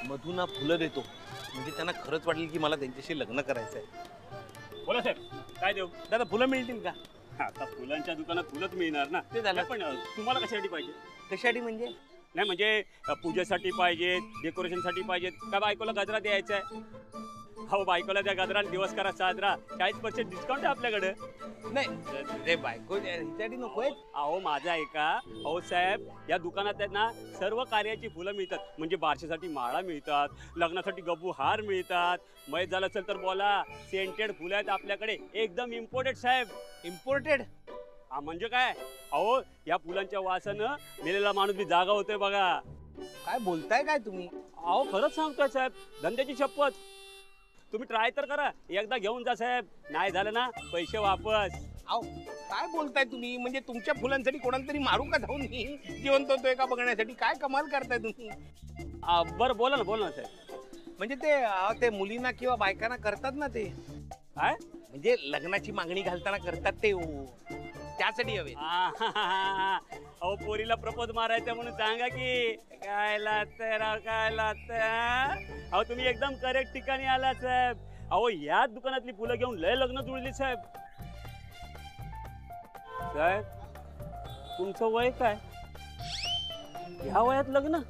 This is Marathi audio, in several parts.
मधूना फुलं देतो म्हणजे त्यांना खरंच वाटेल की मला त्यांच्याशी लग्न करायचं आहे. बोला साहेब, काय देऊ? दादा फुलं मिळतील का? आता फुलांच्या दुकानात फुलंच मिळणार ना. ते झालं. पण तुम्हाला कशासाठी पाहिजे? कशासाठी म्हणजे? नाही म्हणजे पूजेसाठी पाहिजेत, डेकोरेशनसाठी पाहिजेत का बायकोला गजरा द्यायचा आहे? हो, बायकोला त्या गजराला दिवस करा साजरा, 40% डिस्काउंट आहे आपल्याकडे. नाही ते बायको हिच्यासाठी नकोय. अहो माझा ऐका, अहो साहेब, या दुकानात आहेत ना सर्व कार्याची फुलं मिळतात. म्हणजे बारशासाठी माळा मिळतात, लग्नासाठी गब्बू हार मिळतात, मैत झालं असेल तर बोला, सेंटेड फुलं आहेत आपल्याकडे, एकदम इम्पोर्टेड साहेब. इम्पोर्टेड? हा म्हणजे काय? अहो या फुलांच्या वासानं मेलेला माणूस बी जागा होतोय बघा. काय बोलताय काय तुम्ही? अहो खरंच सांगतोय साहेब, धंद्याची शपथ. तुम्ही ट्राय तर करा, एकदा घेऊन जा साहेब, नाही झालं ना पैसे वापस. अहो काय बोलताय तुम्ही? म्हणजे तुमच्या फुलांसाठी कोणाला तरी मारू का जाऊन मी जिवंत होतोय का बघण्यासाठी? काय कमाल करताय तुम्ही? बरं बोला ना साहेब. म्हणजे ते मुलींना किंवा बायकांना करतात ना ते, काय म्हणजे लग्नाची मागणी घालताना करतात ते, त्यासाठी हवे. अहो पोरीला प्रपोज मारायचं म्हणून सांगा की. काय लागतंय राव, काय लागतंय? अहो तुम्ही एकदम करेक्ट ठिकाणी आला साहेब. अहो याच दुकानातली फुलं घेऊन लय लग्न जुळली साहेब. साहेब तुमचं वय काय? ह्या वयात लग्न?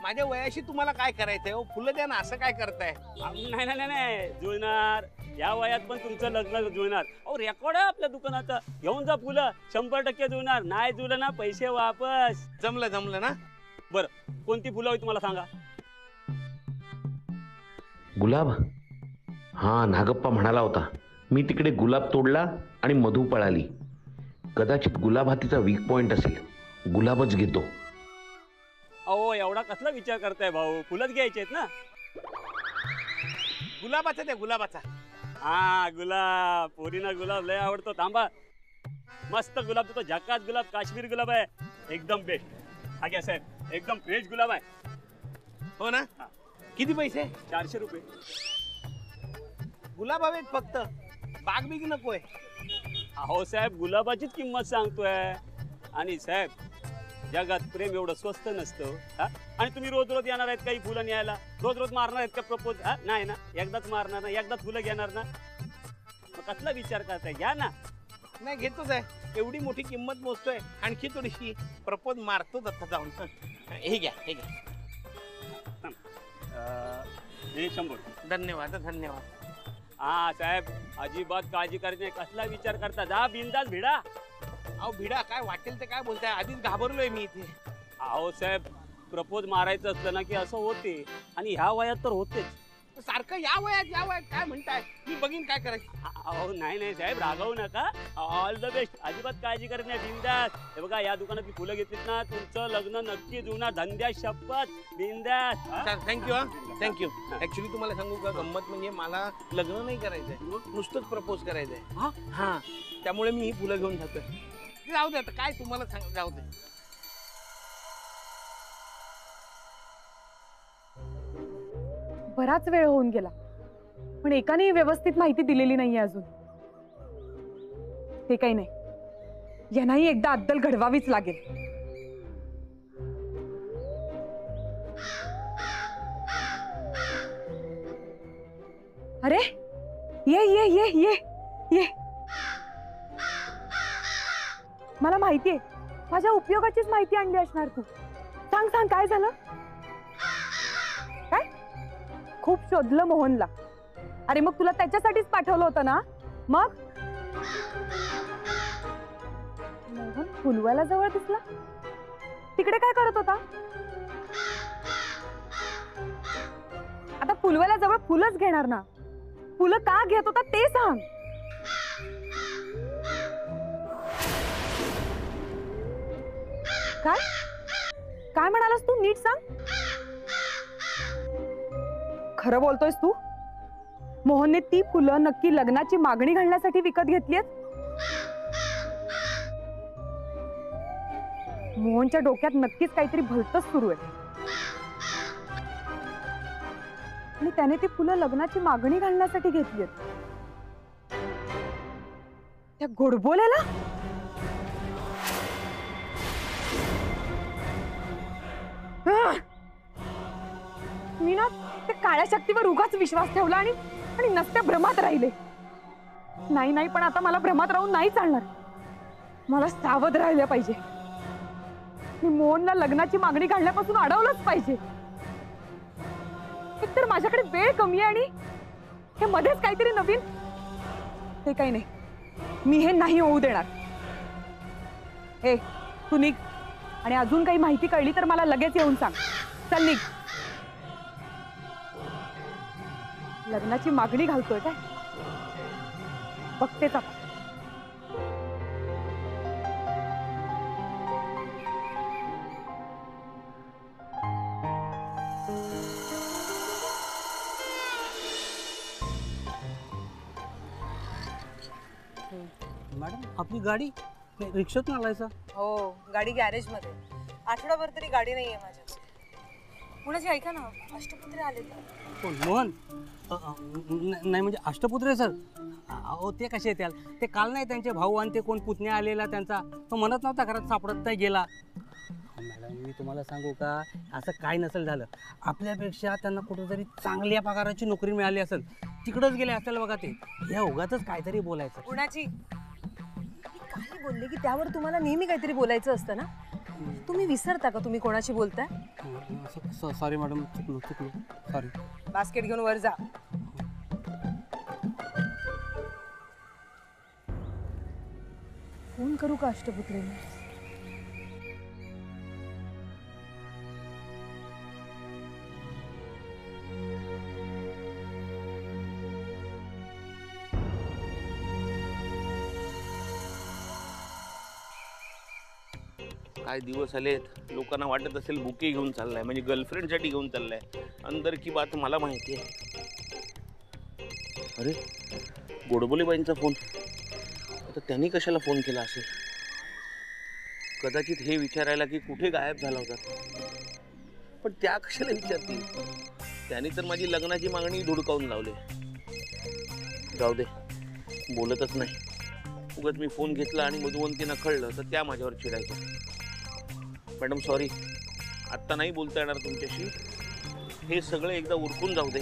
माझ्या वयाशी तुम्हाला काय करायचंय? फुलं द्या ना, असं काय करताय? नाही जुळणार. या वयात पण तुमचं लग्न जुळणार. अहो रेकॉर्ड आहे आपल्या दुकानाचा. घेऊन जा फुलं, 100% जुळणार. नाही जुळलं ना पैसे वापस. जमलं ना? बरं कोणती फुलं हवी तुम्हाला सांगा. गुलाब? हा, नागप्पा म्हणाला होता मी तिकडे गुलाब तोडला आणि मधू पळाली. कदाचित गुलाब हा तिचा वीक पॉइंट असेल. गुलाबच घेतो. अहो एवढा कसला विचार करताय भाऊ? फुलंच घ्यायचे आहेत ना. गुलाबाचा द्या, गुलाबाचा. हा गुलाब, पोरीना गुलाब लय आवडतो. थांबा, मस्त गुलाब देतो, झकास गुलाब, काश्मीर गुलाब आहे, एकदम बेस्ट. हा घ्या साहेब, एकदम फ्रेश गुलाब आहे. हो ना? किती पैसे? 400 रुपये. गुलाब हवेत फक्त, बाग बिग नकोय. अहो साहेब गुलाबाचीच किंमत सांगतोय. आणि साहेब जगात प्रेम एवढं स्वस्त नसतं. हा, आणि तुम्ही रोज रोज येणार आहेत काही फुलं न्यायला? रोज मारणार आहेत का प्रपोज? हा नाही ना, एकदाच मारणार ना, एकदाच फुलं घेणार ना. मग कसला विचार करताय? घ्या ना. नाही घेतोच आहे, एवढी मोठी किंमत मोजतोय, आणखी थोडीशी प्रपोज मारतोच आता जाऊन. हे घ्या, हे घ्या. हे 100. धन्यवाद. हा साहेब अजिबात काळजी करायची नाही. कसला विचार करता? जा बिंदास भिडा. अहो भिडा, काय वाटेल ते काय बोलताय? आधीच घाबरलोय मी इथे. अहो साहेब प्रपोज मारायचं असलं ना की असं होते, आणि ह्या वयात तर होतेच. सारखं या वयात काय म्हणताय? मी बघीन काय करायचं. अहो नाही साहेब रागवू नका. All the best. अजिबात काळजी करत नाही, बिंदास. हे बघा या दुकानात फुलं घेतलीत ना, तुमचं लग्न नक्की जुळणार. धंद्या शपथ, बिंदास. थँक्यू. थँक्यू. ऍक्च्युली तुम्हाला सांगू का, गंमत म्हणजे मला लग्न नाही करायचंय, नुसतंच प्रपोज करायचंय. हा, त्यामुळे मी ही फुलं घेऊन जातोय. जाऊ दे आता, काय तुम्हाला सांग, जाऊ दे. बराच वेळ होऊन गेला, पण एकाने व्यवस्थित माहिती दिलेली नाहीये अजून. ते काही नाही, यांनाही एकदा अद्दल घडवावीच लागेल. अरे ये ये ये ये ये. मला माहितीये, माझ्या उपयोगाचीच माहिती आणली असणार तू. सांग सांग काय झालं? काय? खूप शोधलं मोहनला. अरे मग तुला त्याच्यासाठीच पाठवलं होतं ना? मग मोहन फुलवाला जवळ दिसला. तिकडे काय करत होता? आता फुलवाला जवळ फुलच घेणार ना. फुलं का घेत होता ते सांग. काय काय म्हणालास तू? नीट सांग. खरं बोलतोयस तू? मोहनने ती फुलं नक्की लग्नाची मागणी घालण्यासाठी विकत घेतलीत? मोहनच्या डोक्यात नक्कीच काहीतरी भलतंच सुरू आहे, आणि त्याने ती फुलं लग्नाची मागणी घालण्यासाठी घेतलीत. त्या गोडबोलेला ते काळ्या शक्तीवर उगाच विश्वास ठेवला आणि आणि नसत्या भ्रमात राहिले. नाही नाही, पण आता मला भ्रमात राहून नाही चालणार. मला सावध राहिलं पाहिजे. मी मोहनला लग्नाची मागणी घालण्यापासून अडवलंच पाहिजे. एकतर माझ्याकडे वेळ कमी आहे आणि हे मध्येच काहीतरी नवीन. ते काही नाही, मी हे नाही होऊ देणार. हे तू निघ आणि अजून काही माहिती कळली तर मला लगेच येऊन सांग. चल निघ. लग्नाची मागणी घालतोय काय? बघतेच आता. मॅडम आपली गाडी रिक्षात आलायचा. हो, गाडी गॅरेज मध्ये. आठवडाभर तरी गाडी नाहीये माझ्या. कुणाची ऐका ना, अष्टपुत्रे आले. कोण? मोहन? नाही म्हणजे अष्टपुत्रे सर. अहो ते कसे येतील? ते काल नाही त्यांचे भाऊ आणि ते कोण पुतण्या आलेला त्यांचा, तो म्हणत नव्हता घरात सापडत नाही गेला. मॅडम मी तुम्हाला सांगू का, असं काय नसेल झालं. आपल्यापेक्षा त्यांना कुठेतरी चांगल्या पगाराची नोकरी मिळाली असेल, तिकडंच गेले असेल बघा ते. या उगाचच काहीतरी बोलायचं. कुणाची? काही बोलले की त्यावर तुम्हाला नेहमी काहीतरी बोलायचं असतं ना. तुम्ही विसरता का तुम्ही कोणाशी बोलताय? सॉरी मॅडम, चुकलो सॉरी. बास्केट घेऊन वर जा. फोन करू का अष्टपुत्रेने? काय दिवस आलेत. लोकांना वाटत असेल बुके घेऊन चाललाय, म्हणजे गर्लफ्रेंडसाठी घेऊन चाललाय. अंदर की बात मला माहिती आहे. अरे गोडबोलेबाईंचा फोन. आता त्यांनी कशाला फोन केला असेल? कदाचित हे विचारायला की कुठे गायब झाला होता. पण त्या कशाला विचारतील? त्यांनी तर माझी लग्नाची मागणी धुडकावून लावली. जाऊ दे, बोलतच नाही. उगाच मी फोन घेतला आणि मधुवंतीनं कळलं तर त्या माझ्यावर चिडायच्या. मॅडम सॉरी, आत्ता नाही बोलता येणार तुमच्याशी. हे सगळं एकदा उरकून जाऊ दे,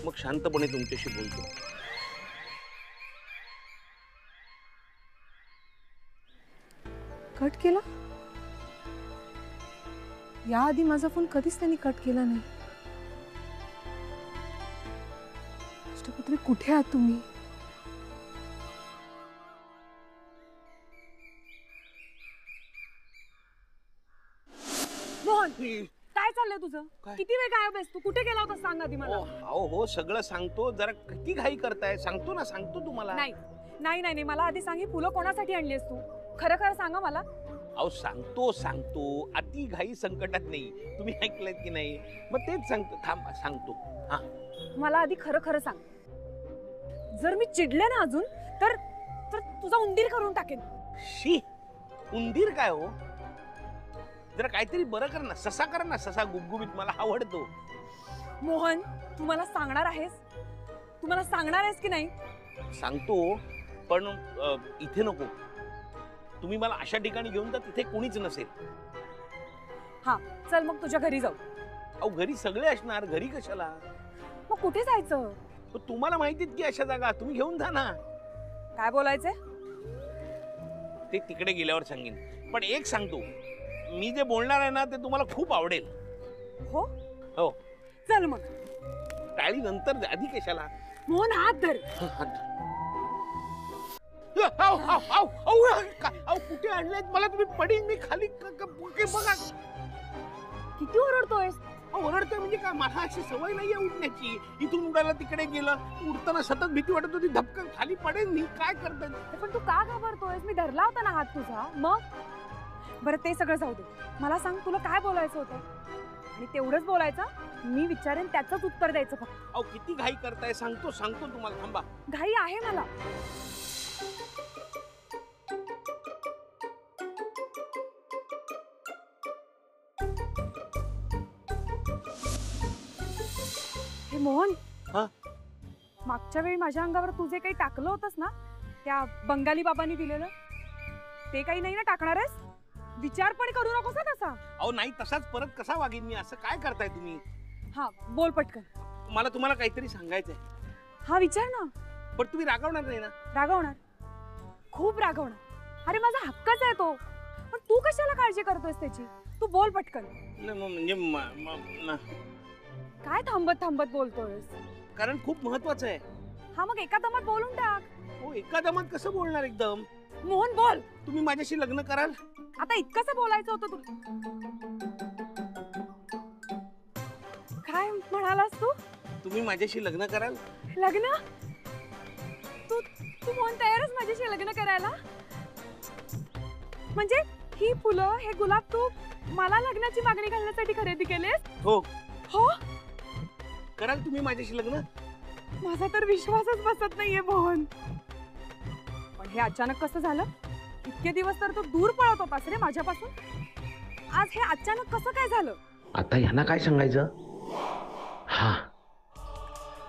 मग शांतपणे तुमच्याशी बोलतो. कट केला? याआधी माझा फोन कधीच त्यांनी कट केला नाही. अष्टपुत्री कुठे आहात तुम्ही? मोहन, काय चाललंय तुझं? किती वेळ गायब आहेस तू? कुठे गेला होता सांग आधी मला. हो सगळं सांगतो. जरा किती घाई करताय? सांगतो ना, सांगतो तुम्हाला. नाही नाही नाही, मला आधी सांग, ही फुलं कोणासाठी आणलीस तू? खरं खरं सांगा मला. अहो सांगतो. अति घाई संकटात नाही. तुम्ही ऐकलंत की नाही? मग तेच सांगतो. थांबा सांगतो. हा, मला आधी खरं खरं सांग. जर मी चिडले ना अजून तर तर तुझा उंदीर करून टाकेन. शी, उंदीर काय हो? जरा काहीतरी बरं कर ना. ससा कर ना, ससा गुबगुबीत मला आवडतो. मोहन, तू मला सांगणार आहेस? तू मला सांगणार आहेस की नाही? सांगतो, पण इथे नको. तुम्ही मला अशा ठिकाणी घेऊन जा तिथे कोणीच नसेल. हा चल, मग तुझ्या घरी जाऊ. अहो घरी सगळे असणार, घरी कशाला? मग कुठे जायचं? तुम्हाला माहितीत की अशा जागा. तुम्ही घेऊन जा ना. काय बोलायचंय? ते तिकडे गेल्यावर सांगेन. पण एक सांगतो, मी जे बोलणार आहे ना ते तुम्हाला खूप आवडेल. हो हो. चल मग. टाळी नंतर, आधी कशाला? मोहन हात धर. कुठे आणलेत मला? तुम्ही पडीन मी खाली. बघा किती ओरडतोयस? ओरडतोय म्हणजे काय? मला अशी सवय नाहीये उडण्याची. इथून उडायला तिकडे गेलं, उडताना सतत भीती वाटत होती धपकन खाली पडेल मी. काय करताय? पण तू का घाबरतोयस? मी धरला होता ना हात तुझा. मग बरं ते सगळं जाऊ दे. मला सांग, तुला काय बोलायचं होतं? आणि तेवढंच बोलायचं. मी विचारेन त्याचंच उत्तर द्यायचं फक्त. अहो किती घाई करताय? सांगतो तुम्हाला. थांबा. घाई आहे मला. हे मोहन, हा? मागच्या वेळी माझ्या अंगावर तू जे काही टाकलं होतंस ना, त्या बंगाली बाबांनी दिलेलं, ते काही नाही ना टाकणार आहेस? विचार पण करू नकोस तसा. अहो नाही, तसाच परत कसा वागेन मी? असं काय करताय तुम्ही? हा बोल पटकन. मला तुम्हाला काहीतरी सांगायचंय. हा विचार ना. पण तुम्ही रागवणार नाही ना? रागवणार, खूप रागवणार. अरे माझा हक्कच आहे तो. पण तू कशाला काळजी करतोयस त्याची? तू बोल पटकन. नाही, म्हणजे काय थांबत थांबत बोलतोयस? कारण खूप महत्वाचं आहे. हा मग एका दमात बोलून टाक. हो, एका दमात कसं बोलणार एकदम? मोहन बोल. तुम्ही माझ्याशी लग्न कराल? आता इतकंसं बोलायचं होतं तू. काय म्हणालास तू? तुम्ही माझ्याशी लग्न कराल? लग्न? तू तू मोहन तयारच माझ्याशी लग्न करायला? म्हणजे ही फुलं, हे गुलाब तू मला लग्नाची मागणी घालण्यासाठी खरेदी केलेस? हो. हो? कराल तुम्ही माझ्याशी लग्न? माझा तर विश्वासच बसत नाहीये मोहन. पण हे अचानक कसं झालं? इतके दिवस तर तू दूर पळत होतास रे माझ्यापासून. आज हे अचानक कसं काय झालं? आता ह्यांना काय सांगायचं? हा,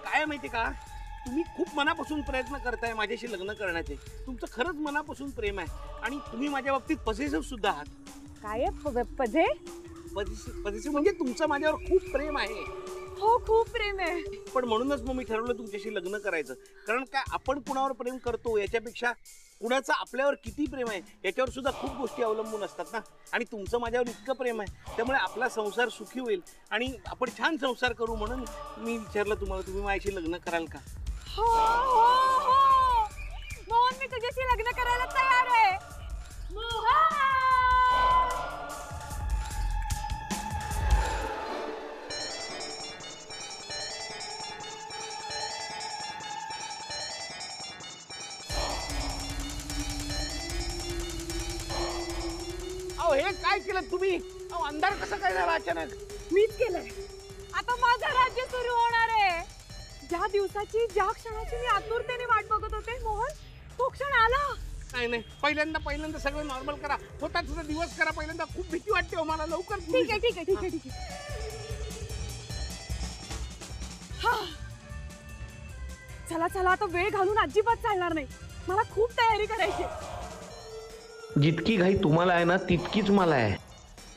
काय माहिती का, तुम्ही खूप मनापासून प्रयत्न करताय माझ्याशी लग्न करण्याचे. तुमचं खरंच मनापासून प्रेम आहे आणि तुम्ही माझ्या बाबतीत पॉझिटिव्ह सुद्धा आहात. काय पजे? पॉझिटिव्ह म्हणजे तुमचं माझ्यावर खूप प्रेम आहे. हो खूप प्रेम आहे. पण म्हणूनच मग मी ठरवलं तुमच्याशी लग्न करायचं. कारण काय, आपण कुणावर प्रेम करतो याच्यापेक्षा कुणाचं आपल्यावर किती प्रेम आहे याच्यावर सुद्धा खूप गोष्टी अवलंबून असतात ना. आणि तुमचं माझ्यावर इतकं प्रेम आहे त्यामुळे आपला संसार सुखी होईल आणि आपण छान संसार करू म्हणून मी विचारलं तुम्हाला, तुम्ही माझ्याशी लग्न कराल का? हो हो हो मोहन, मी तुझ्याशी लग्न करायला तयार आहे. मोहन! अहो हे काय केलं तुम्ही? अहो अंधार कसं काय झाला अचानक? मीच केलंय. आता माझं राज्य सुरू होणार आहे. ज्या दिवसाची, ज्या क्षणाची मी आतुरतेने वाट बघत होते मोहन, तो क्षण आला. नाही नाही, पहिल्यांदा सगळं नॉर्मल करा. स्वतःचा दिवस करा पहिल्यांदा. खूप भीती वाटते हो मला. लवकर. ठीक आहे ठीक आहे ठीक आहे ठीक आहे. हा चला चला, आता वेळ घालून अजिबात चालणार नाही. मला खूप तयारी करायची. जितकी घाई तुम्हाला आहे ना तितकीच मला आहे.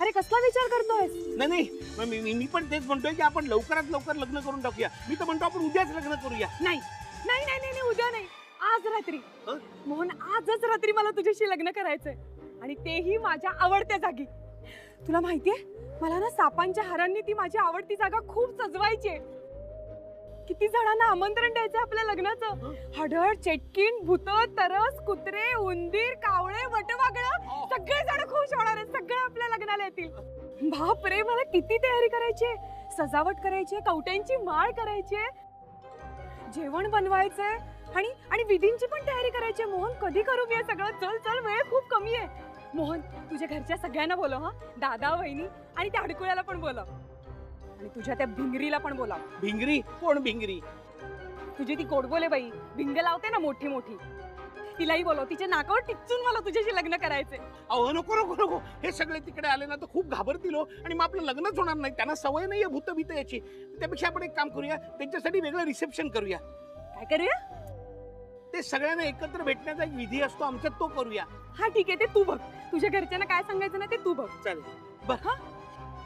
अरे कसला विचार करतोयस? नाही, मी पण तेच म्हणतोय की आपण लवकरात लवकर लग्न करून टाकूया. मी तर म्हणतो आपण उद्याच लग्न करूया. नाही नाही नाही नाही, उद्या नाही, आज रात्री. हं? मोहन, आजच रात्री मला तुझ्याशी लग्न करायचंय आणि तेही माझ्या आवडत्या जागी. तुला माहितीये, मला ना सापांच्या हारांनी ती माझी आवडती जागा खूप सजवायची. किती जणांना आमंत्रण द्यायचं आपल्या लग्नाचं. हडळ, चेटकीण, भूत, तरस, कुत्रे, उंदीर, कावळे, वटवागळं सगळे जण खुश होणार आहेत. सगळे आपल्या लग्नाला येतील. बाप रे, मला किती तयारी करायची. सजावट करायची, कवट्यांची माळ करायची, जेवण बनवायचंय आणि विधींची पण तयारी करायची. मोहन, कधी करू मी हे सगळं? चल चल, वेळ खूप कमी आहे. मोहन, तुझ्या घरच्या सगळ्यांना बोलव. हा, दादा, वहिनी आणि त्या अडकुळ्याला पण बोलव आणि तुझ्या त्या भिंगरीला पण बोलाव. भिंगरी? कोण भिंगरी? तुझी ती गोडबोले बाई, भिंग लावते ना मोठी मोठी, तिलाही बोलव. तिच्या नाकावर टिचून मला तुझ्याशी लग्न करायचंय. अहो नको नको नको, हे सगळे तिकडे आले ना तर खूप घाबरतील हो आणि मग आपलं लग्नच होणार नाही. त्यांना सवय नाहीये भूत भीत याची. त्यापेक्षा आपण एक काम करूया, त्यांच्यासाठी वेगळं रिसेप्शन करूया. काय करूया? ते सगळ्यांना एकत्र भेटण्याचा एक विधी असतो आमच्यात, तो करूया. हा ठीक आहे, ते तू बघ. तुझ्या घरच्यांना काय सांगायचं ना ते तू बघ. चालेल. हा,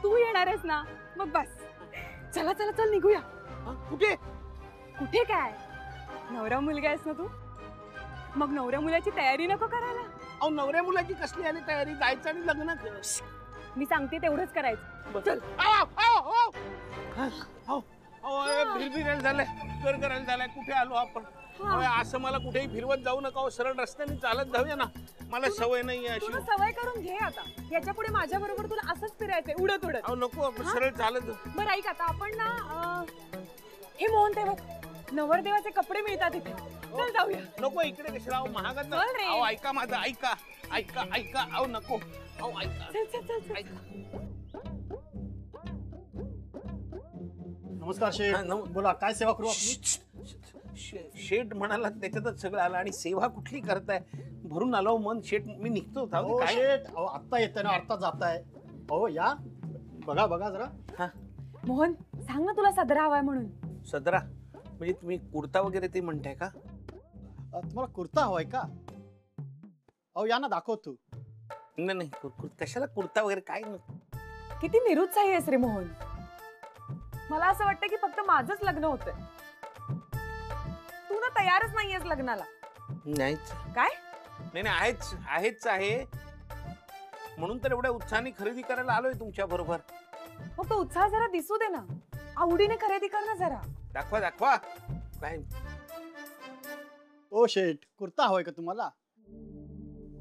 तू येणार आहेस ना? मग बस. चला चला चल, निघूया. कुठे? कुठे काय, नवरा मुलगा आहेस ना तू, मग नवऱ्या मुलाची तयारी नको करायला? अहो नवऱ्या मुलाची कसली आली तयारी? जायचं आणि लग्न कर. मी सांगते तेवढंच करायचं. चल. भिरभिरायला झालंय, गरगरायला झालाय. कुठे आलो आपण? असं मला कुठेही फिरवत जाऊ नका. सरळ रस्त्याने चालत जाऊया ना. मला सवय नाही अशी. तुला सवय करून घे आता. याच्या पुढे माझ्या बरोबर तुला असंच फिरायचंय, उडत उडत. अहो नको, आपण सरळ चालत. बरं ऐक, आता आपण ना हे मोहन, ते बघ, नवरदेवाचे कपडे मिळतात इथे. चल जाऊया. नको, इकडे कशाला? अहो महागात. चल रे. अहो ऐका माझं, ऐका ऐका ऐका. अहो नको. अहो ऐका. चल चल चल चल. ऐका. नमस्कार शेठ. बोला, काय सेवा करू आपली? शेठ म्हणाला त्याच्यातच सगळं आलं. आणि सेवा कुठली करताय? भरून आलो मन. शेठ मी निघतो. अहो काय शेठ, अहो आत्ता येतंय ना, आत्ता जाताय. अहो या, बघा बघा जरा. हा, मोहन, सांग ना तुला सदरा हवाय म्हणून. सदरा म्हणजे तुम्ही कुर्ता वगैरे ते म्हणताय का? तुम्हाला कुर्ता हवाय का? अहो या ना, दाखव तू. नाही नाही, कशाला कुर्ता वगैरे काय नाही. किती निरुत्साही आहेस रे मोहन. मला असं वाटतं की फक्त माझंच लग्न होतंय. तू ना तयारच नाहीयेस लग्नाला. नाहीच. काय? नाही आहेच आहे. म्हणून तर एवढ्या उत्साहाने खरेदी करायला आलोय तुमच्या बरोबर. मग तो उत्साह जरा दिसू दे ना. आवडीने खरेदी कर ना जरा. दाखवा काय. ओ शेठ, कुर्ता हवाय का तुम्हाला?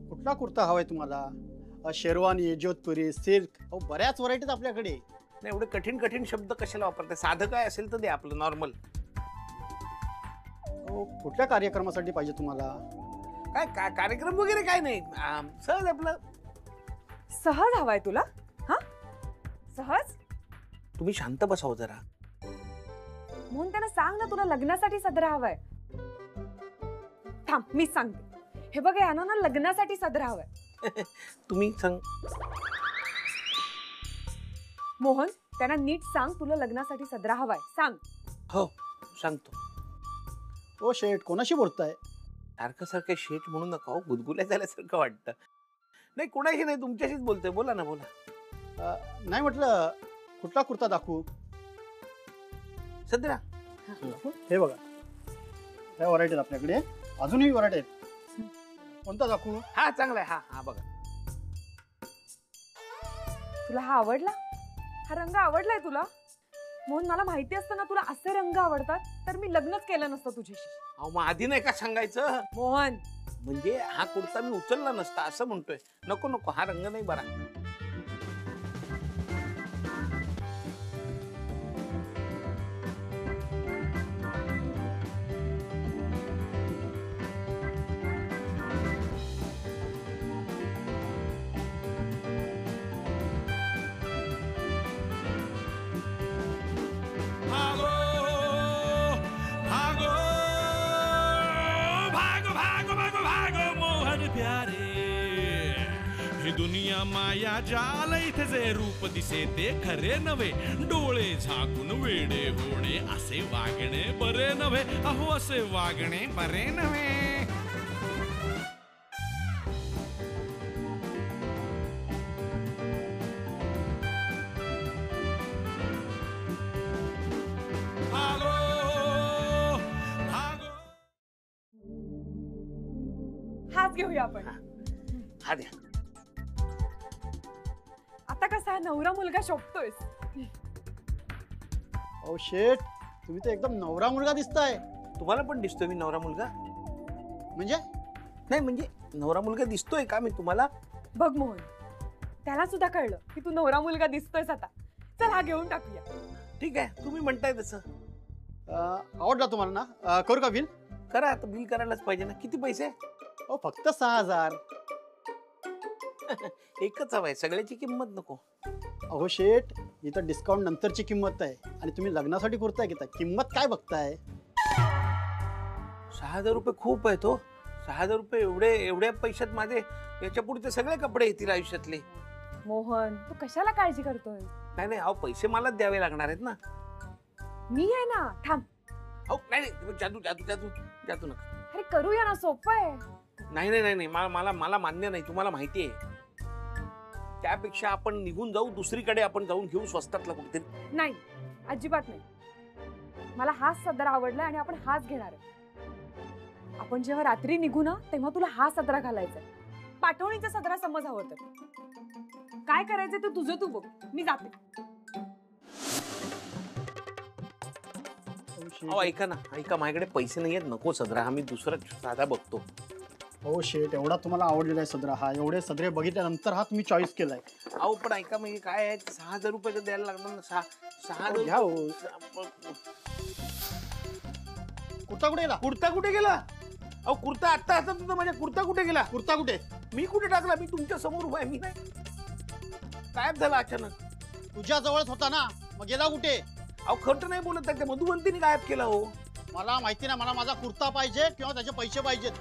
कुठला कुर्ता हवाय तुम्हाला? शेरवानी, जोधपुरी, सिल्क, बऱ्याच व्हरायटीज आपल्याकडे. नाही एवढे कठीण शब्द कशाला वापरते? साधं काय असेल तर दे, आपलं नॉर्मल. कुठल्या कार्यक्रमासाठी पाहिजे तुम्हाला? काय कार्यक्रम वगैरे काय नाही, सहज आपलं. सहज हवाय तुला? हा, सहज? तुम्ही शांत बसाव जरा. म्हणून त्यांना सांग ना तुला लग्नासाठी सदरा हवाय. थांब मीच सांगते. हे बघ यानं ना लग्नासाठी सदरा हवाय. तुम्ही सांग. मोहन, त्यांना नीट सांग तुला लग्नासाठी सदरा हवाय. सांग. हो सांगतो. ओ शेठ, कोणाशी बोलताय? सारखं शेट म्हणू नका हो, गुदगुल्या झाल्यासारखं वाटतं. नाही कोणाशी नाही, तुमच्याशीच बोलतोय. बोला ना बोला. नाही म्हटलं, कुठला कुर्ता दाखवू? सदरा. हे बघा, ह्या व्हरायटी आपल्याकडे. अजूनही व्हरायटी आहेत. कोणता दाखवू? हा चांगला आहे. हा बघा. तुला हा आवडला? हा रंग आवडलाय तुला? मोहन, मला माहिती असतं ना तुला असे रंग आवडतात तर मी लग्नच केलं नसतं तुझ्याशी. अहो मग आधी नाही का सांगायचं? मोहन, म्हणजे हा कुर्ता मी उचलला नसता असं म्हणतोय. नको हा रंग नाही बरा. दुनिया माया जाल, इथे जे रूप दिसे ते खरे नव्हे. डोळे झाकून वेडे होणे असे वागणे बरे नव्हे. अहो असे वागणे बरे नव्हे. हाच घेऊया आपण. हा द्या. आता कसा नवरा मुलगा शोभतोयस. ओ शेठ, तुम्ही तर एकदम नवरा मुलगा दिसताय. तुम्हाला पण दिसतोय मी नवरा मुलगा? म्हणजे? नाही म्हणजे नवरा मुलगा दिसतोय का मी तुम्हाला? बघ मोहन, त्याला सुद्धा कळलं की तू नवरा मुलगा दिसतोयस आता. चल हा घेऊन टाकूया. ठीक आहे, तुम्ही म्हणताय तसं. आवडला तुम्हाला ना? करू का बिल? करा. आता बिल करायलाच पाहिजे ना. किती पैसे? फक्त 6,000. एकच हवाय, सगळ्याची किंमत नको. अहो शेठ, इथं डिस्काउंट नंतरची किंमत आहे आणि तुम्ही लग्नासाठी कुर्ता घेताय. किंमत काय बघताय? 6,000 रुपये खूप आहे तो. 6,000 रुपये एवढ्या पैशात माझे याच्या पुढचे सगळे कपडे येतील आयुष्यातले. मोहन, तू कशाला काळजी करतोय? नाही अहो पैसे मलाच द्यावे लागणार आहेत ना. मी आहे ना. थांब. अहो नाही जादू नका. अरे करूया ना, सोपं आहे. नाही मला मान्य नाही. तुम्हाला माहिती आहे, त्यापेक्षा आपण निघून जाऊ, दुसरीकडे आपण जाऊन घेऊ स्वस्तातला कुठेतरी. नाही, अजिबात नाही. मला हाच सदरा आवडलाय आणि आपण हाच घेणार आहे. आपण जेव्हा रात्री निघू ना तेव्हा तुला हा सदरा घालायचा. पाठवणीचा सदरा समज हवं तर. काय करायचं ते तुझं तू बघ, मी जाते. अहो ऐका माझ्याकडे पैसे नाही आहेत. नको सदरा, आम्ही दुसरा साधा बघतो. हो शेठ, एवढा तुम्हाला आवडलेला आहे सदरा हा. एवढे सदरे बघितल्यानंतर हा तुम्ही चॉईस केलाय. अहो पण ऐका, म्हणजे काय आहे, 6,000 रुपये द्यायला लागणार ना. 6,000 घ्या. कुर्ता कुठे गेला? कुर्ता कुठे गेला? अहो कुर्ता आत्ता हातात होता माझ्या. कुर्ता कुठे गेला? कुर्ता कुठे? मी कुठे टाकला? मी तुमच्या समोर उभा आहे. मी नाही. गायब झाला अचानक. तुझ्या जवळच होता ना, मग गेला कुठे? अहो खोटं नाही बोलत. त्या मधुवंतीने गायब केला. हो मला माहिती नाही. मला माझा कुर्ता पाहिजे किंवा त्याचे पैसे पाहिजेत.